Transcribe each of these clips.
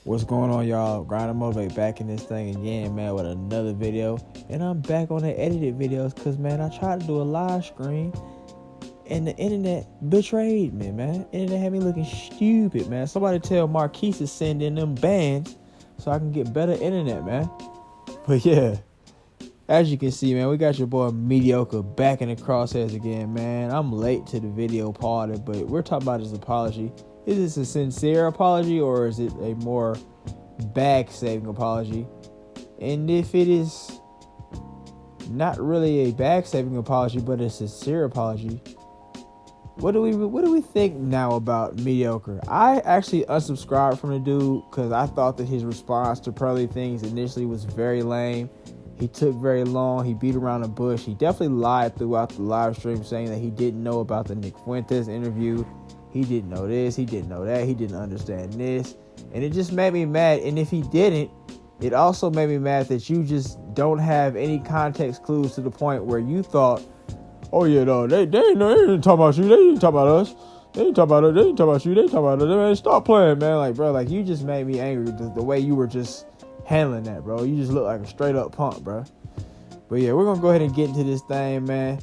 What's going on, y'all? Grind and Motivate back in this thing again, man, with another video. And I'm back on the edited videos because, man, I tried to do a live stream and the internet betrayed me, man. Internet had me looking stupid, man. Somebody tell Marquise to send in them bands so I can get better internet, man. But yeah, as you can see, man, we got your boy Mediocre back in the crosshairs again, man. I'm late to the video party, but we're talking about his apology. Is this a sincere apology or is it a more bag-saving apology? And if it is not really a bag-saving apology, but a sincere apology, what do we think now about Mediocre? I actually unsubscribed from the dude because I thought that his response to Pearly things initially was very lame. He took very long. He beat around the bush. He definitely lied throughout the live stream saying that he didn't know about the Nick Fuentes interview. He didn't know this. He didn't know that. He didn't understand this. And it just made me mad. And if he didn't, it also made me mad that you just don't have any context clues to the point where you thought, oh, yeah, no, they ain't talking about you. They ain't talking about us. They ain't talking about us. They ain't talking about you. They talking about us. Man, stop playing, man. Like, bro, like, you just made me angry the way you were just handling that, bro. You just look like a straight up punk, bro. But yeah, we're going to go ahead and get into this thing, man,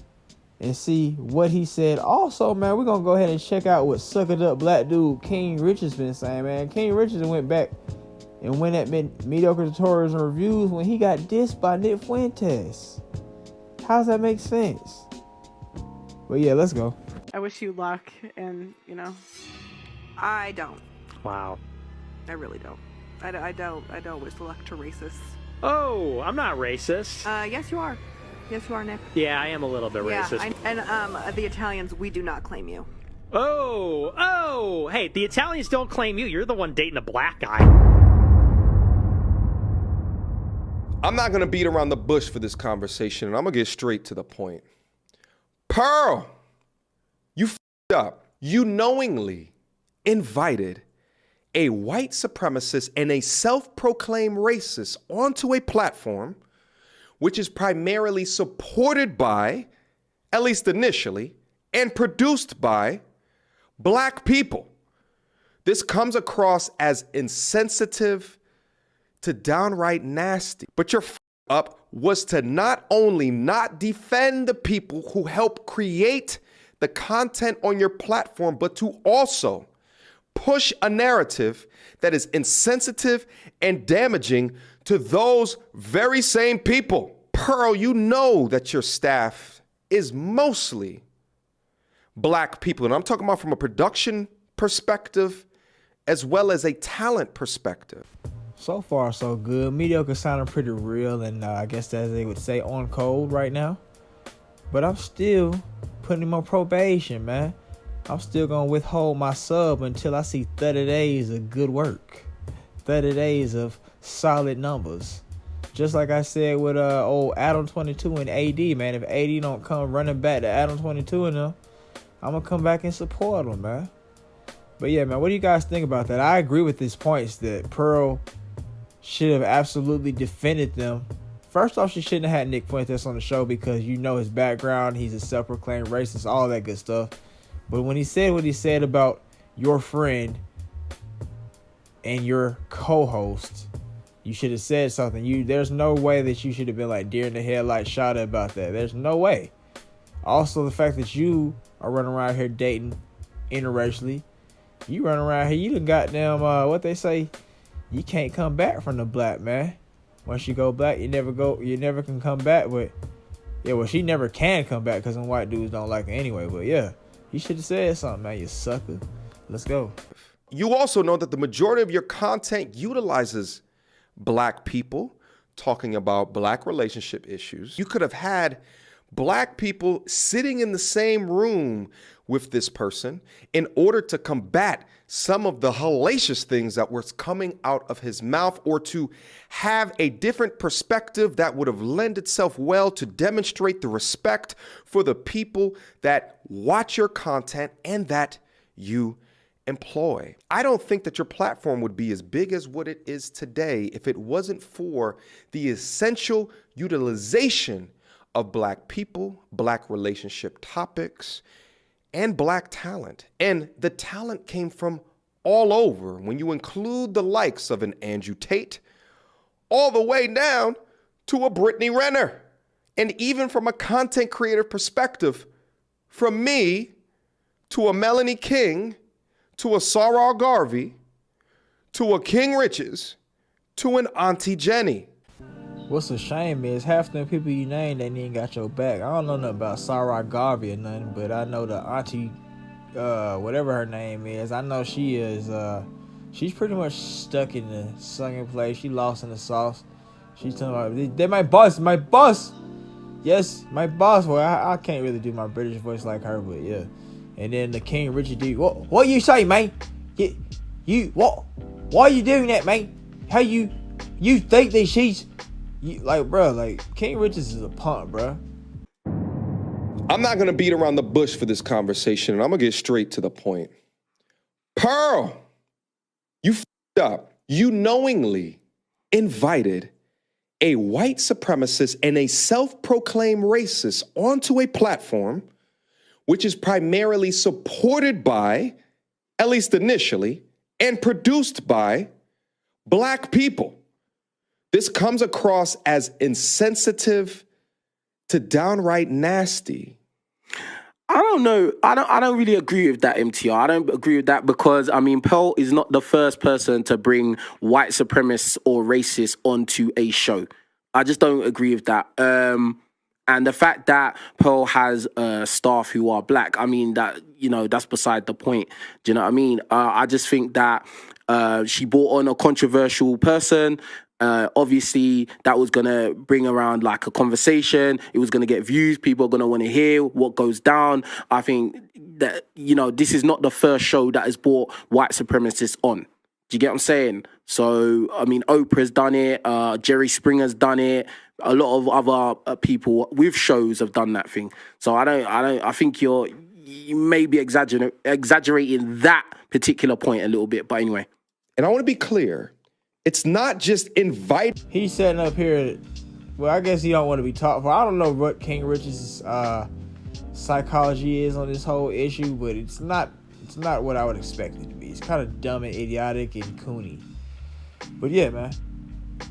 and see what he said. Also, man, we're going to go ahead and check out what suckered up black dude King Richards been saying, man. King Richards went back and went at Mediocre Tutorials and Reviews when he got dissed by Nick Fuentes. How's that make sense? But yeah, let's go. I wish you luck, and, I don't. Wow. I really don't. I don't wish luck to racists. Oh, I'm not racist. Yes, you are. Yes, you are, Nick. Yeah, I am a little bit racist. And the Italians, we do not claim you. Oh, hey, the Italians don't claim you. You're the one dating a black guy. I'm not going to beat around the bush for this conversation, and I'm going to get straight to the point. Pearl, you f***ed up. You knowingly invited a white supremacist and a self-proclaimed racist onto a platform which is primarily supported by, at least initially, and produced by black people. This comes across as insensitive to downright nasty. But your up was to not only not defend the people who help create the content on your platform, but to also push a narrative that is insensitive and damaging to those very same people. Pearl, you know that your staff is mostly black people. And I'm talking about from a production perspective as well as a talent perspective. So far, so good. Mediocre sounding pretty real and I guess as they would say on code right now. But I'm still putting him on probation, man. I'm still going to withhold my sub until I see 30 days of good work. 30 days of solid numbers. Just like I said with old Adam 22 and AD, man. If AD don't come running back to Adam 22 and them, I'm going to come back and support him, man. But yeah, man, what do you guys think about that? I agree with these points that Pearl should have absolutely defended them. First off, she shouldn't have had Nick Fuentes on the show because you know his background. He's a self-proclaimed racist, all that good stuff. But when he said what he said about your friend and your co-host, you should have said something. There's no way that you should have been like deer in the headlights shot about that. There's no way. Also, the fact that you are running around here dating interracially, you run around here, you done goddamn, what they say, you can't come back from the black, man. Once you go black, you never can come back. But yeah, well, she never can come back because them white dudes don't like her anyway. But yeah, you should have said something, man, you sucker. Let's go. You also know that the majority of your content utilizes black people talking about black relationship issues. You could have had black people sitting in the same room with this person in order to combat some of the hellacious things that were coming out of his mouth, or to have a different perspective that would have lent itself well to demonstrate the respect for the people that watch your content and that you employ. I don't think that your platform would be as big as what it is today if it wasn't for the essential utilization of black people, black relationship topics, and black talent. And the talent came from all over when you include the likes of an Andrew Tate, all the way down to a Brittany Renner. And even from a content creator perspective, from me to a Melanie King, to a Sarah Garvey, to a King Riches, to an Auntie Jenny. What's a shame is half the people you name, they ain't got your back. I don't know nothing about Sarah Garvey or nothing, but I know the Auntie, whatever her name is, I know she is, she's pretty much stuck in the sunken place. She lost in the sauce. She's talking about, they're my boss. Yes, my boss. Well, I can't really do my British voice like her, but yeah. And then the King Richard dude, what you say, man? What? Why are you doing that, man? How you think that she's, like, bro, like, King Richards is a punk, bro. I'm not going to beat around the bush for this conversation, and I'm going to get straight to the point. Pearl, you f***ed up. You knowingly invited a white supremacist and a self-proclaimed racist onto a platform which is primarily supported by, at least initially, and produced by black people. This comes across as insensitive to downright nasty. I don't know. I don't really agree with that, MTR. I don't agree with that because, I mean, Pearl is not the first person to bring white supremacists or racists onto a show. I just don't agree with that. And the fact that Pearl has staff who are black, I mean, that, you know, that's beside the point. Do you know what I mean? I just think that she brought on a controversial person. Obviously, that was going to bring around like a conversation. It was going to get views. People are going to want to hear what goes down. I think that, you know, this is not the first show that has brought white supremacists on. Do you get what I'm saying? So, I mean, Oprah's done it. Jerry Springer's done it. A lot of other people with shows have done that thing. So I think you may be exaggerating that particular point a little bit. But anyway. And I want to be clear. It's not just invite. He's setting up here. Well, I guess he don't want to be talked for. I don't know what King Richard's psychology is on this whole issue, but it's not what I would expect it to be. It's kind of dumb and idiotic and coony. But yeah, man.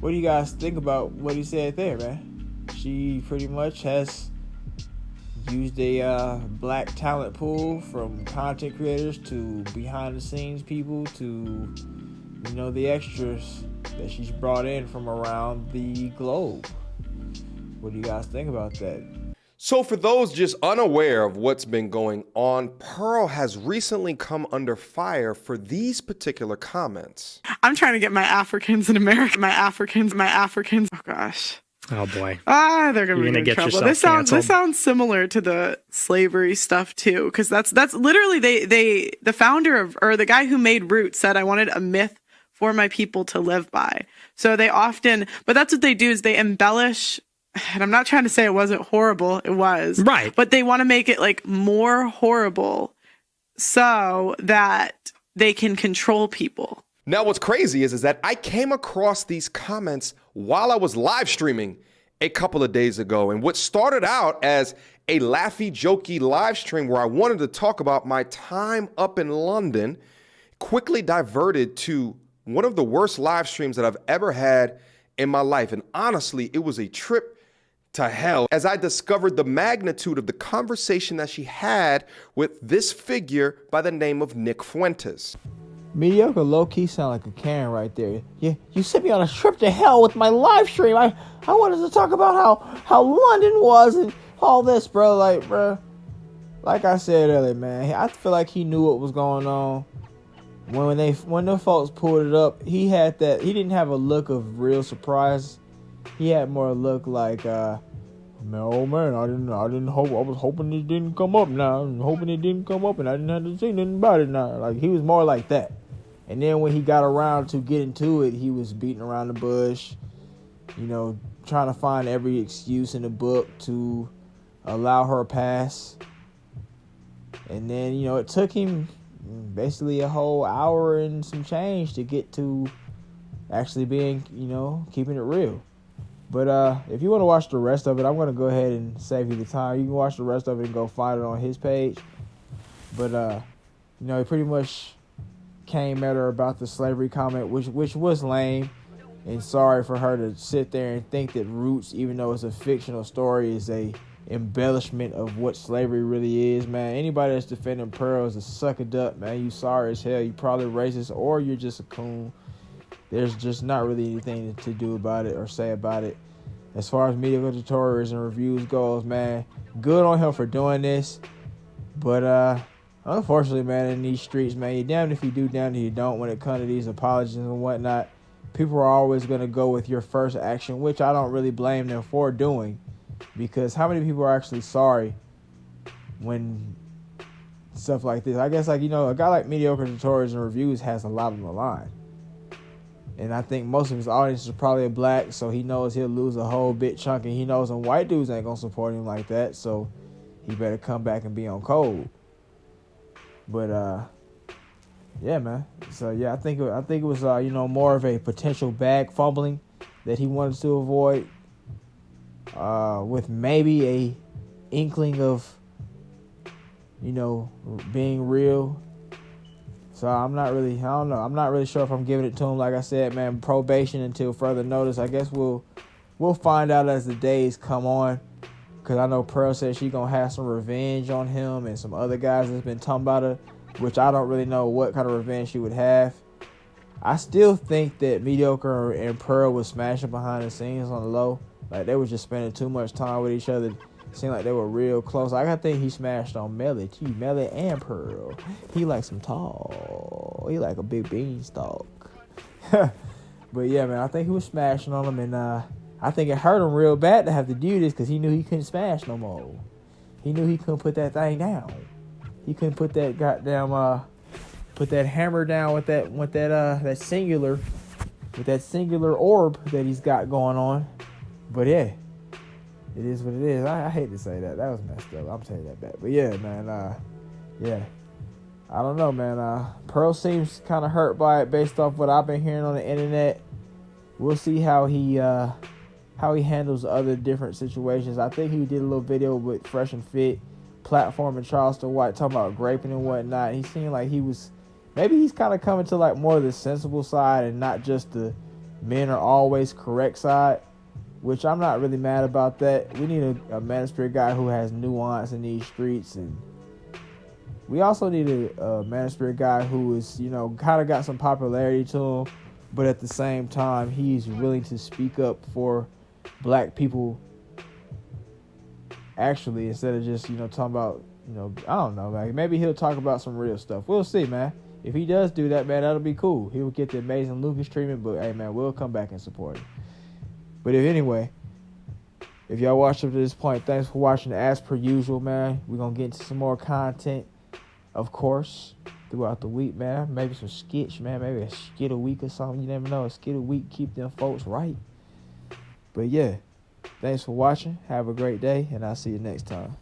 What do you guys think about what he said there, man? She pretty much has used a black talent pool from content creators to behind the scenes people to, you know, the extras that she's brought in from around the globe. What do you guys think about that? So for those just unaware of what's been going on, Pearl has recently come under fire for these particular comments. I'm trying to get my Africans in America. My Africans. Oh gosh. Oh boy. They're gonna get trouble. This sounds similar to the slavery stuff too, because that's literally the founder of, or the guy who made Roots said, I wanted a myth for my people to live by. So they often, but that's what they do, is they embellish. And I'm not trying to say it wasn't horrible. It was. Right. But they want to make it like more horrible so that they can control people. Now, what's crazy is that I came across these comments while I was live streaming a couple of days ago. And what started out as a laughy, jokey live stream where I wanted to talk about my time up in London quickly diverted to one of the worst live streams that I've ever had in my life. And honestly, it was a trip to hell as I discovered the magnitude of the conversation that she had with this figure by the name of Nick Fuentes. Mediocre low-key sound like a Karen right there. Yeah, you sent me on a trip to hell with my live stream. I wanted to talk about how London was and all this, bro. Like, bro, like I said earlier, man, I feel like he knew what was going on. When the folks pulled it up, he didn't have a look of real surprise. He had more a look like, no man, I was hoping it didn't come up now. I'm hoping it didn't come up and I didn't have to say nothing about it now. Like, he was more like that. And then when he got around to getting to it, he was beating around the bush, you know, trying to find every excuse in the book to allow her a pass. And then, you know, it took him basically a whole hour and some change to get to actually being, you know, keeping it real. But if you want to watch the rest of it, I'm going to go ahead and save you the time. You can watch the rest of it and go find it on his page. But, you know, he pretty much came at her about the slavery comment, which was lame. And sorry for her to sit there and think that Roots, even though it's a fictional story, is a embellishment of what slavery really is, man. Anybody that's defending Pearl is a sucker duck, man. You sorry as hell. You probably racist, or you're just a coon. There's just not really anything to do about it or say about it. As far as media tutorials and reviews goes, man, good on him for doing this. But unfortunately, man, in these streets, man, you're damned if you do, damned if you don't when it comes to these apologies and whatnot. People are always going to go with your first action, which I don't really blame them for doing, because how many people are actually sorry when stuff like this? I guess, like, you know, a guy like Mediocre Tutorials and Reviews has a lot on the line. And I think most of his audience is probably black, so he knows he'll lose a whole bit chunk, and he knows some white dudes ain't going to support him like that, so he better come back and be on code. But, yeah, man. So, yeah, I think it was, you know, more of a potential bag fumbling that he wanted to avoid, with maybe a inkling of, you know, being real. So I'm not really sure if I'm giving it to him. Like I said, man, probation until further notice. I guess we'll find out as the days come on. Because I know Pearl said she's going to have some revenge on him and some other guys that's been talking about her, which I don't really know what kind of revenge she would have. I still think that Mediocre and Pearl was smashing behind the scenes on the low. Like, they were just spending too much time with each other. Seemed like they were real close. Like, I think he smashed on Melly, too. Melly and Pearl. He likes some tall. He like a big beanstalk. But, yeah, man, I think he was smashing on them. And I think it hurt him real bad to have to do this because he knew he couldn't smash no more. He knew he couldn't put that thing down. He couldn't put that goddamn put that hammer down with that singular orb that he's got going on. But yeah, it is what it is. I hate to say that. That was messed up. I'm telling you that back. But yeah, man, yeah. I don't know, man. Pearl seems kind of hurt by it based off what I've been hearing on the internet. We'll see how he handles other different situations. I think he did a little video with Fresh and Fit, Platform, and Charleston White talking about graping and whatnot. He seemed like he's kind of coming to like more of the sensible side and not just the men are always correct side, which I'm not really mad about that. We need a manosphere guy who has nuance in these streets, and we also need a manosphere guy who is, you know, kind of got some popularity to him, but at the same time, he's willing to speak up for black people, actually, instead of just, you know, talking about, you know, I don't know, like, maybe he'll talk about some real stuff. We'll see, man. If he does do that, man, that'll be cool. He'll get the Amazing Lucas treatment, but, hey, man, we'll come back and support him. But if y'all watched up to this point, thanks for watching. As per usual, man, we're going to get into some more content, of course, throughout the week, man. Maybe some skits, man. Maybe a skit a week or something. You never know. A skit a week, keep them folks right. But, yeah, thanks for watching. Have a great day, and I'll see you next time.